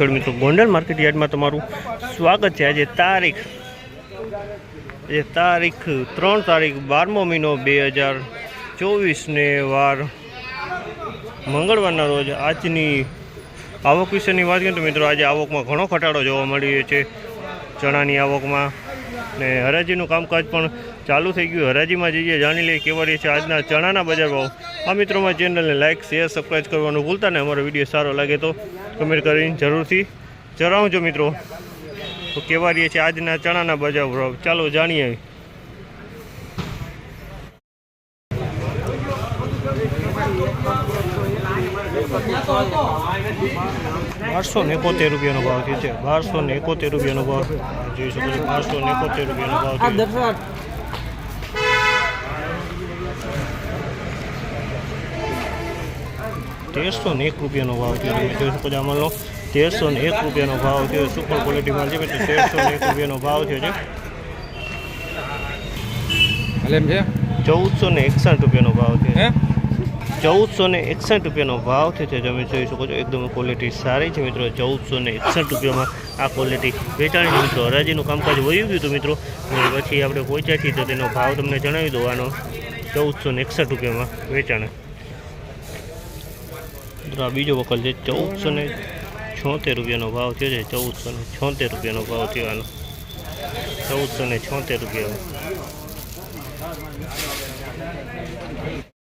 ખેડૂત મિત્રો ગોંડલ માર્કેટ યાર્ડમાં તમારું સ્વાગત છે। આજે તારીખ 3 તારીખ 12મો મહિનો 2024 ને વાર મંગળવારના રોજ આજની આવક વિશેની વાત કરીએ તો મિત્રો આજે આવકમાં ઘણો ઘટાડો જોવા મળી રહ્યો છે। ચણાની આવકમાં ને હરાજીનું કામકાજ પણ ચાલુ થઈ ગયું। હરાજીમાં જઈએ જાણી લઈએ કેવા રહે છે આજના ચણાના બજાર ભાવ। આ મિત્રોમાં ચેનલને લાઇક શેર સબસ્ક્રાઈબ કરવાનું ભૂલતા ને અમારો વિડીયો સારો લાગે તો કમેન્ટ કરીને જરૂરથી જણાવજો મિત્રો। તો કેવા રહે છે આજના ચણાના બજાર ભાવ ચાલો જાણીએ। 1271 રૂપિયાનો ભાવ થયો છે। 1271 રૂપિયાનો ભાવ જોઈ શકો છો। 1271 રૂપિયાનો ભાવ થયો। 1301 રૂપિયાનો ભાવ થયો। જોઈ શકો છો અમલનો 1301 રૂપિયાનો ભાવ થયો। સુપર ક્વોલિટી માલ છે મિત્રો। 1301 રૂપિયાનો ભાવ થયો છે। 1461 રૂપિયાનો ભાવ થયો છે। 1461 રૂપિયાનો ભાવ થયો છે। તમે જોઈ શકો છો એકદમ ક્વોલિટી સારી છે મિત્રો। 1461 રૂપિયામાં આ ક્વોલિટી વેચાણી છે મિત્રો। હરાજીનું કામકાજ વયું ગયું હતું મિત્રો, પછી આપણે પહોંચ્યા છીએ તો તેનો ભાવ તમને જણાવી દો। આનો 1461 રૂપિયામાં વેચાણ મિત્રો। આ બીજો વખત છે 1476 રૂપિયાનો ભાવ થયો છે। 1476 રૂપિયાનો ભાવ થયો આનો। 1476 રૂપિયા